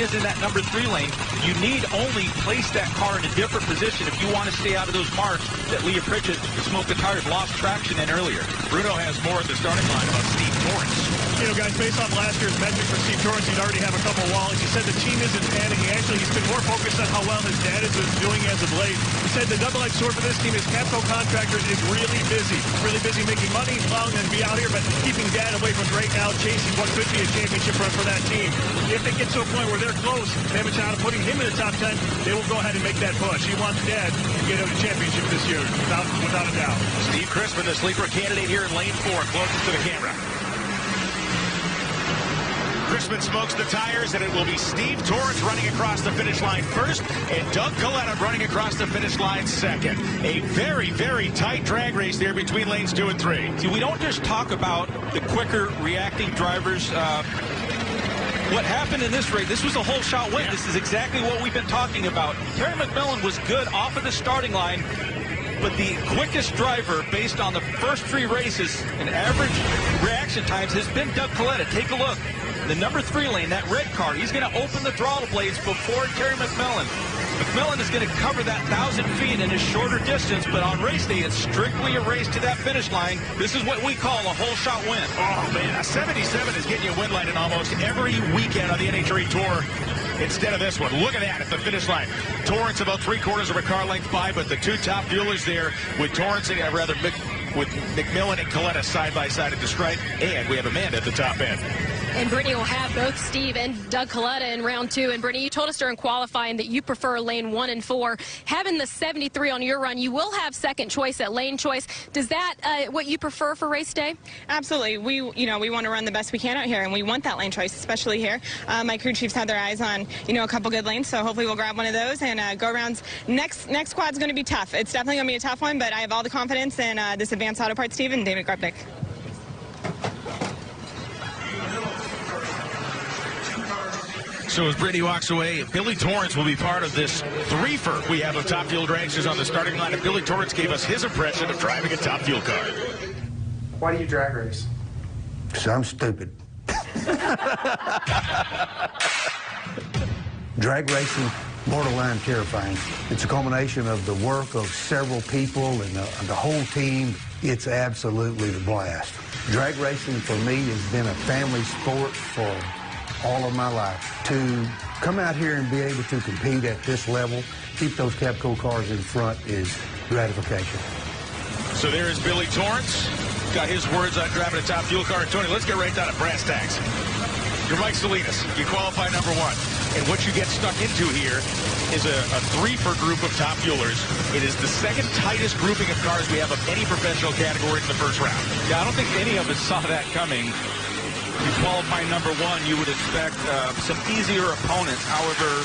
is in that number 3 lane. You need only place that car in a different position if you want to stay out of those marks that Leah Pritchett, the smoke the tires, lost traction in earlier. Bruno has more at the starting line about Steve Torrence. You know, guys, based on last year's metric for Steve Torrence, he'd already have a couple wallets. He said the team isn't panicking. Actually, he's been more focused on how well his dad is doing as of late. He said the double-edged sword for this team is Capco Contractors is really busy making money, allowing them to be out here, but keeping dad away from right now, chasing what could be a championship run for that team. If they get to a point where they're close, they have a shot of putting him in the top 10, they will go ahead and make that push. He wants dad to get a championship this year, without a doubt. Steve Chrisman, the sleeper candidate here in lane 4, closest to the camera. Chrisman smokes the tires, and it will be Steve Torrence running across the finish line first, and Doug Kallita running across the finish line second. A very, very tight drag race there between lanes 2 and 3. See, we don't just talk about the quicker reacting drivers. What happened in this race, this was a whole shot win. Yeah. This is exactly what we've been talking about. Terry McMillan was good off of the starting line, but the quickest driver based on the first 3 races and average reaction times has been Doug Kallita. Take a look. The number 3 lane, that red car, he's going to open the throttle blades before Terry McMillan. McMillan is going to cover that 1,000 feet in a shorter distance, but on race day, it's strictly a race to that finish line. This is what we call a whole shot win. Oh, man, a 77 is getting you a win line in almost every weekend on the NHRA Tour. Instead of this one, look at that at the finish line. Torrence about 3/4 of a car length by, but the 2 top fuelers there with Torrence and with McMillan and Kallita side by side at the stripe, and we have Amanda at the top end. And Brittany will have both Steve and Doug Kallita in round 2. And Brittany, you told us during qualifying that you prefer lane 1 and 4. Having the 73 on your run, you will have second choice at lane choice. Does that what you prefer for race day? Absolutely. We want to run the best we can out here, and we want that lane choice, especially here. My crew chiefs had their eyes on a couple good lanes, so hopefully we'll grab one of those and go rounds. Next squad's going to be tough. It's definitely going to be a tough one, but I have all the confidence in this Advanced Auto Parts team and David Grubnick. So as Brittany walks away, Billy Torrence will be part of this threefer we have of Top Fuel dragsters on the starting line. And Billy Torrence gave us his impression of driving a Top Fuel car. Why do you drag race? Because I'm stupid. Drag racing, borderline terrifying. It's a culmination of the work of several people and the whole team. It's absolutely the blast. Drag racing for me has been a family sport for all of my life. To come out here and be able to compete at this level, keep those Capco cars in front is gratification. So there is Billy Torrence. Got his words on driving a Top Fuel car. Tony, let's get right down to brass tacks. You're Mike Salinas. You qualify number 1. And what you get stuck into here is a threefer group of Top Fuelers. It is the second tightest grouping of cars we have of any professional category in the first round. Yeah, I don't think any of us saw that coming. You qualify number 1, you would expect some easier opponents. However,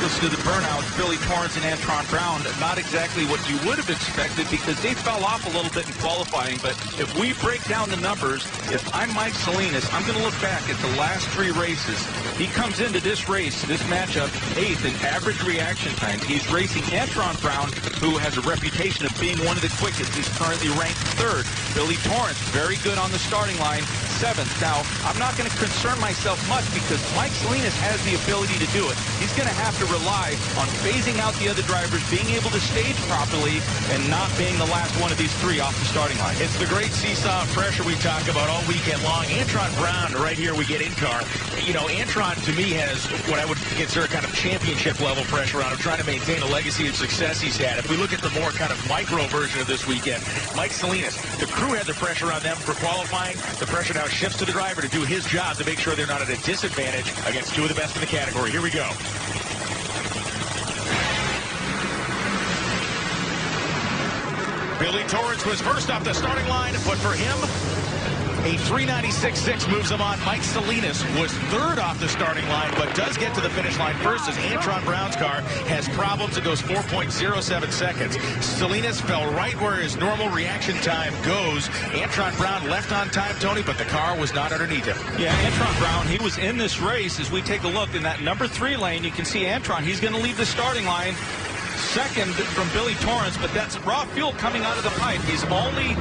listen to the burnouts, Billy Torrence and Antron Brown, not exactly what you would have expected because they fell off a little bit in qualifying. But if we break down the numbers, if I'm Mike Salinas, I'm going to look back at the last 3 races. He comes into this race, this matchup, 8th in average reaction times. He's racing Antron Brown, who has a reputation of being one of the quickest. He's currently ranked 3rd. Billy Torrence, very good on the starting line, 7th. Now, I'm not going to concern myself much because Mike Salinas has the ability to do it. He's going to have to rely on phasing out the other drivers, being able to stage properly, and not being the last one of these 3 off the starting line. It's the great seesaw of pressure we talk about all weekend long. Antron Brown, right here we get in car. Antron, to me, has what I would consider kind of championship-level pressure on him, trying to maintain a legacy of success he's had. If we look at the more kind of micro version of this weekend, Mike Salinas, the crew had the pressure on them for qualifying. The pressure now shifts to the driver to do his job to make sure they're not at a disadvantage against 2 of the best in the category. Here we go. Billy Torrence was first off the starting line, but for him, a 396.6 moves him on. Mike Salinas was 3rd off the starting line, but does get to the finish line first as Antron Brown's car has problems. It goes 4.07 seconds. Salinas fell right where his normal reaction time goes. Antron Brown left on time, Tony, but the car was not underneath him. Yeah, Antron Brown, he was in this race. As we take a look in that number 3 lane, you can see Antron. He's going to leave the starting line. 2nd from Billy Torrence, but that's raw fuel coming out of the pipe. He's only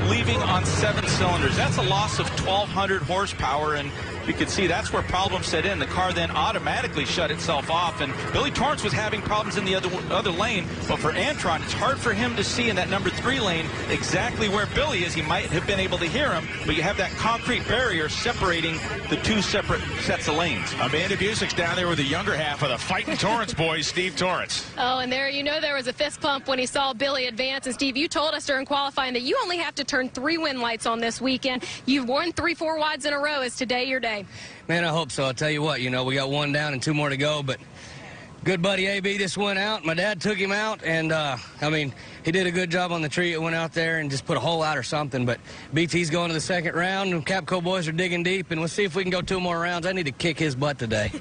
leaving on 7 cylinders. That's a loss of 1,200 horsepower, and you could see that's where problems set in. The car then automatically shut itself off, and Billy Torrence was having problems in the other lane, but for Antron, it's hard for him to see in that number 3 lane exactly where Billy is. He might have been able to hear him, but you have that concrete barrier separating the 2 separate sets of lanes. Amanda Busick's down there with the younger half of the fighting Torrance boys, Steve Torrence. Oh, and there, there was a fist pump when he saw Billy advance. And Steve, you told us during qualifying that you only have to turn 3 win lights on this weekend. You've won 3-4 wides in a row. Is today your day? Man, I hope so. I'll tell you what, we got 1 down and 2 more to go, but good buddy AB just went out. My dad took him out, and, he did a good job on the tree. It went out there and just put a hole out or something, but BT's going to the 2nd round, and Capco boys are digging deep, and we'll see if we can go 2 more rounds. I need to kick his butt today.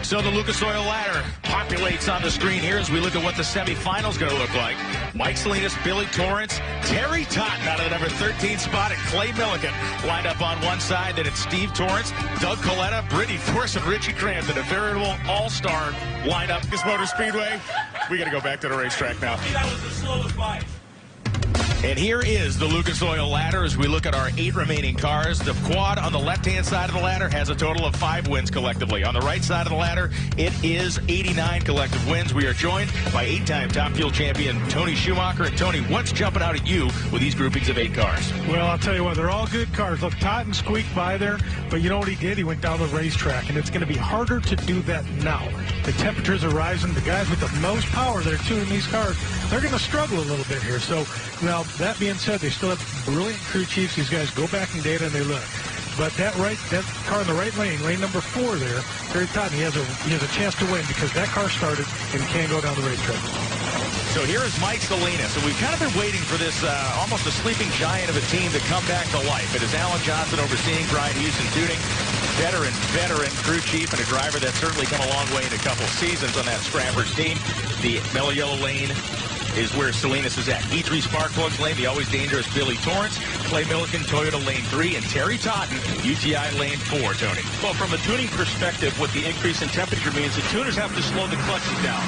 So the Lucas Oil ladder populates on the screen here as we look at what the semifinals going to look like. Mike Salinas, Billy Torrence, Terry Totten out of the number 13 spot, and Clay Millican lined up on one side. Then it's Steve Torrence, Doug Kallita, Brittany Force, and Richie Cramton, a veritable all-star lineup. This Motor Speedway, we got to go back to the racetrack now. That was the slowest bike. And here is the Lucas Oil ladder as we look at our 8 remaining cars. The quad on the left-hand side of the ladder has a total of 5 wins collectively. On the right side of the ladder, it is 89 collective wins. We are joined by 8-time Top Fuel champion Tony Schumacher. And Tony, what's jumping out at you with these groupings of 8 cars? Well, I'll tell you what, they're all good cars. Look, Totten squeaked by there, but you know what he did? He went down the racetrack, and it's going to be harder to do that now. The temperatures are rising. The guys with the most power that are tuning these cars, they're going to struggle a little bit here. So, now, that being said, they still have brilliant crew chiefs. These guys go back in data and they look. But that car in the right lane, lane number 4 there, Terry Totten, he has a chance to win because that car started and can't go down the racetrack. So here is Mike Salinas, and we've kind of been waiting for this almost a sleeping giant of a team to come back to life. It is Alan Johnson overseeing Brian Houston tuning. Veteran crew chief and a driver that's certainly come a long way in a couple seasons on that Scrappers team. The mellow yellow lane is where Salinas is at. E3 Sparkplugs lane, the always dangerous Billy Torrence, Clay Millican, Toyota lane 3, and Terry Totten, UTI lane 4, Tony. Well, from a tuning perspective, what the increase in temperature means, the tuners have to slow the clutches down.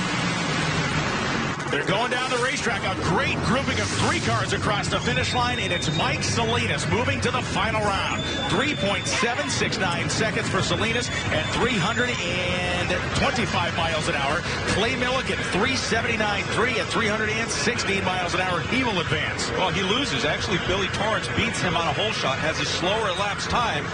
They're going down the racetrack. A great grouping of 3 cars across the finish line, and it's Mike Salinas moving to the final round. 3.769 seconds for Salinas at 325 miles an hour. Clay Millican, 379.3 at 316 miles an hour. He will advance. Well, he loses. Actually, Billy Torrence beats him on a hole shot, has a slower elapsed time.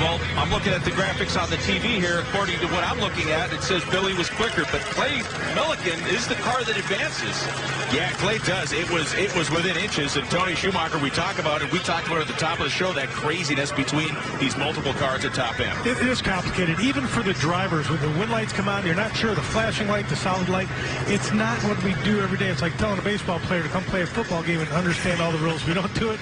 Well, I'm looking at the graphics on the TV here. According to what I'm looking at, it says Billy was quicker, but Clay Millican is the car that advances. Yeah, Clay does. It was within inches, and Tony Schumacher, we talked about it. We talked about it at the top of the show, that craziness between these multiple cars at top end. It is complicated, even for the drivers. When the wind lights come on, you're not sure the flashing light, the solid light. It's not what we do every day. It's like telling a baseball player to come play a football game and understand all the rules. We don't do it,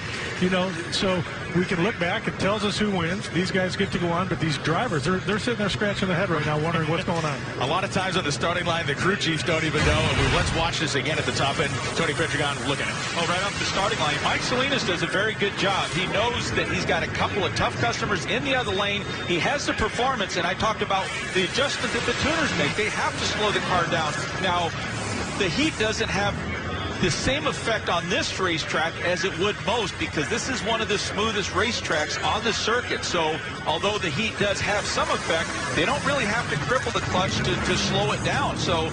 so we can look back. It tells us who wins. These guys get to go on, but these drivers, they're sitting there scratching their head right now wondering what's going on. A lot of times on the starting line, the crew chiefs don't even know. And let's watch this again at the top end. Tony Pritchett looking at it. Oh, right off the starting line, Mike Salinas does a very good job. He knows that he's got a couple of tough customers in the other lane. He has the performance, and I talked about the adjustment that the tuners make. They have to slow the car down. Now, the heat doesn't have the same effect on this racetrack as it would most, because this is one of the smoothest racetracks on the circuit. So although the heat does have some effect, they don't really have to cripple the clutch to slow it down. So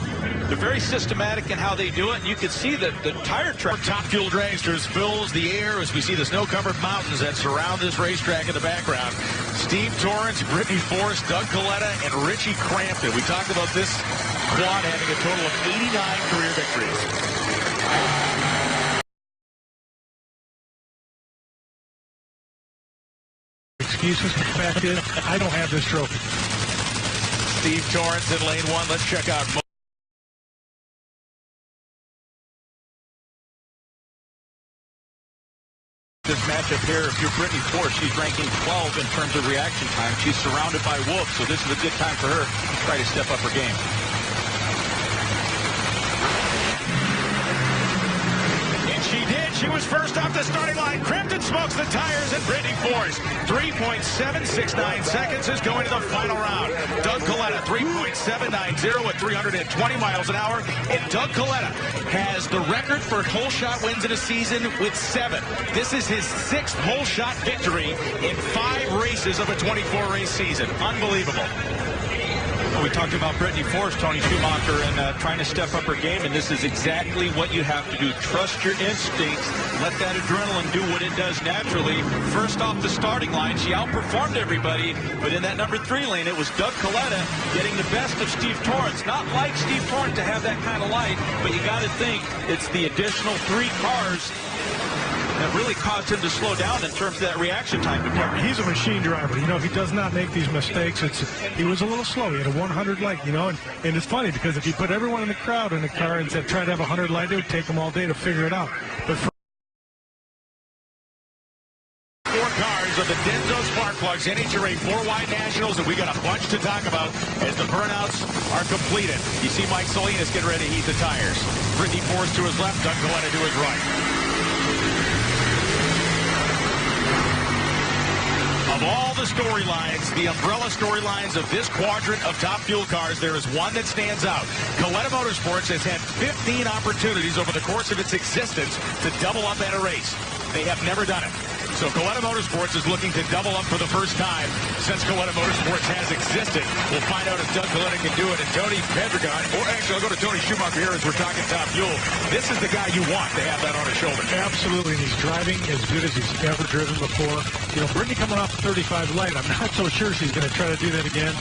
they're very systematic in how they do it, and you can see that the tire track. Top Fuel dragsters fills the air as we see the snow-covered mountains that surround this racetrack in the background. Steve Torrence, Brittany Force, Doug Kallita, and Richie Cramton. We talked about this quad having a total of 89 career victories. Excuses. The fact is, I don't have this trophy. Steve Torrence in lane 1. Let's check out this matchup here. If you're Brittany Force, she's ranking 12 in terms of reaction time. She's surrounded by wolves, so this is a good time for her to try to step up her game. And she did. She was first off the starting line. Cramton smokes the tires, and Brittany Force, 3.769 seconds, is going to the final round. Doug Kallita, 3.790 at 320 miles an hour. And Doug Kallita has the record for hole shot wins in a season with 7. This is his 6th hole shot victory in 5 races of a 24-race season. Unbelievable. We talked about Brittany Force, Tony Schumacher, and trying to step up her game, and this is exactly what you have to do. Trust your instincts. Let that adrenaline do what it does naturally. First off the starting line, she outperformed everybody, but in that number 3 lane, it was Doug Kallita getting the best of Steve Torrence. Not like Steve Torrence to have that kind of light, but you got to think it's the additional 3 cars that really caused him to slow down in terms of that reaction time department. He's a machine driver. You know, he does not make these mistakes. He was a little slow. He had a 100 light, you know, and it's funny because if you put everyone in the crowd in the car and said try to have a 100 light, it would take them all day to figure it out. But 4 cars of the Denso Spark Plugs NHRA 4-wide Nationals, and we got a bunch to talk about as the burnouts are completed. You see Mike Salinas get ready to heat the tires. Brittany Force to his left, Doug Kallita to his right. Of all the storylines, the umbrella storylines of this quadrant of Top Fuel cars, there is one that stands out. Kallita Motorsports has had 15 opportunities over the course of its existence to double up at a race. They have never done it. So Kallita Motorsports is looking to double up for the first time since Kallita Motorsports has existed. We'll find out if Doug Kallita can do it. And Tony Pedregon, or actually I'll go to Tony Schumacher here as we're talking Top Fuel. This is the guy you want to have that on his shoulder. absolutely, and he's driving as good as he's ever driven before. You know, Brittany coming off the 35 light, I'm not so sure she's going to try to do that again.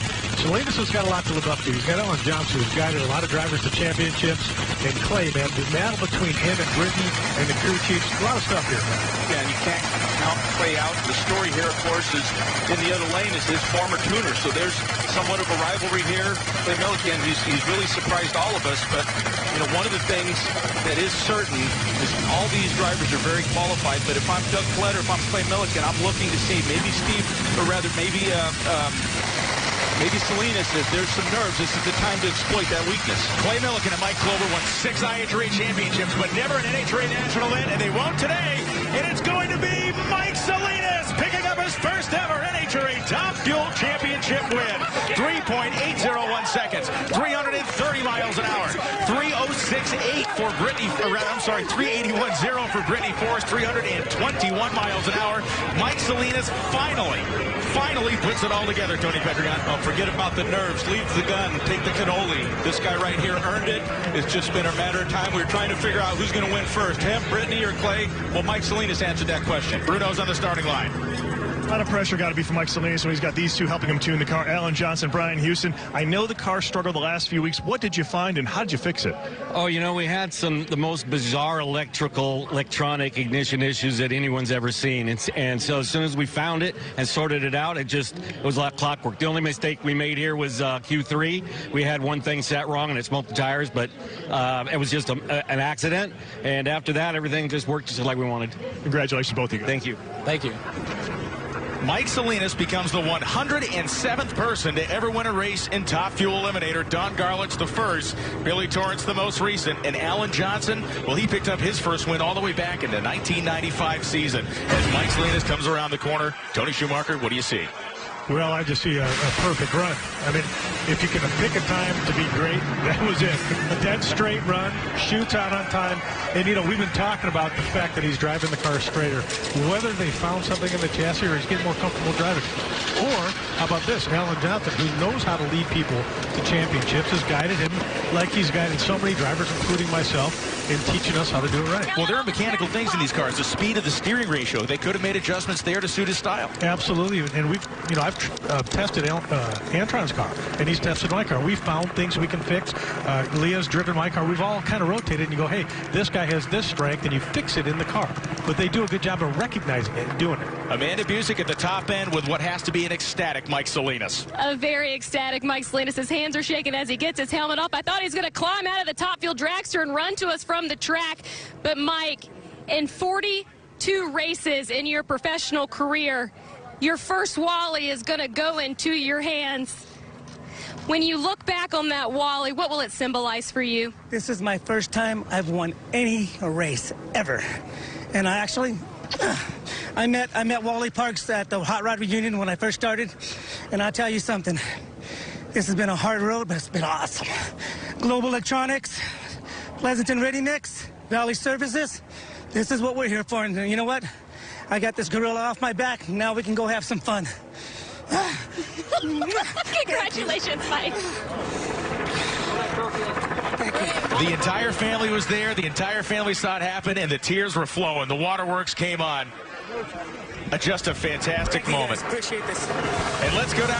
Salinas has got a lot to live up to. He's got Alan Johnson, who's guided a lot of drivers to championships. And Clay, man, the battle between him and Brittany and the crew chiefs, a lot of stuff here, man. Yeah, and you can't count Clay out. The story here, of course, is in the other lane is his former tuner. So there's somewhat of a rivalry here. Clay Millican, he's really surprised all of us. But, you know, one of the things that is certain is all these drivers are very qualified. But if I'm Doug Kallita, if I'm Clay Millican, I'm looking to see maybe Steve, or rather maybe Salinas, if there's some nerves, this is the time to exploit that weakness. Clay Millican and Mike Clover won 6 IHRA championships, but never an NHRA national win, and they won't today. And it's going to be Mike Salinas picking up his first ever NHRA Top Fuel championship win. 3.801 seconds, 330 miles an hour, 306.8 for Brittany, I'm sorry, 381.0 for Brittany Force, 321 miles an hour. Mike Salinas finally puts it all together, Tony Pedregon. Oh, forget about the nerves. Leave the gun. Take the cannoli. This guy right here earned it. It's just been a matter of time. We were trying to figure out who's going to win first, him, Brittany, or Clay. Well, Mike Salinas answered that question. Bruno's on the starting line. A lot of pressure got to be for Mike Salinas when he's got these two helping him tune the car. Alan Johnson, Brian Houston. I know the car struggled the last few weeks. What did you find and how did you fix it? Oh, you know, we had the most bizarre electronic ignition issues that anyone's ever seen. And so as soon as we found it and sorted it out, it was like clockwork. The only mistake we made here was Q3. We had one thing set wrong and it smoked the tires, but it was just an accident. And after that, everything just worked just like we wanted. Congratulations, both of you. Thank you. Thank you. Mike Salinas becomes the 107th person to ever win a race in Top Fuel Eliminator. Don Garlich's the first, Billy Torrence the most recent, and Alan Johnson, well, he picked up his first win all the way back in the 1995 season. As Mike Salinas comes around the corner, Tony Schumacher, what do you see? Well, I just see a perfect run. I mean, if you can pick a time to be great, that was it. A dead straight run, shoots out on time. And, you know, we've been talking about the fact that he's driving the car straighter. Whether they found something in the chassis or he's getting more comfortable driving. Or, how about this? Alan Johnson, who knows how to lead people to championships, has guided him like he's guided so many drivers, including myself, in teaching us how to do it right. Well, there are mechanical things in these cars. The speed of the steering ratio. They could have made adjustments there to suit his style. Absolutely. And I've tested Antron's car, and he's tested my car. We found things we can fix. Leah's driven my car. We've all kind of rotated, and you go, hey, this guy has this strength, and you fix it in the car. But they do a good job of recognizing it and doing it. Amanda Busick at the top end with what has to be an ecstatic Mike Salinas. A very ecstatic Mike Salinas. His hands are shaking as he gets his helmet up. I thought he was going to climb out of the Top Fuel dragster and run to us from the track. But, Mike, in 42 races in your professional career, your first Wally is going to go into your hands. When you look back on that Wally, what will it symbolize for you? This is my first time I've won any race ever. And I met Wally Parks at the Hot Rod Reunion when I first started, and I'll tell you something. This has been a hard road, but it's been awesome. Global Electronics, Pleasanton Ready Mix, Valley Services. This is what we're here for, and you know what? I got this gorilla off my back. Now we can go have some fun. Congratulations, Mike. The entire family was there. The entire family saw it happen, and the tears were flowing. The waterworks came on. Just a fantastic moment. Appreciate this. And let's go down.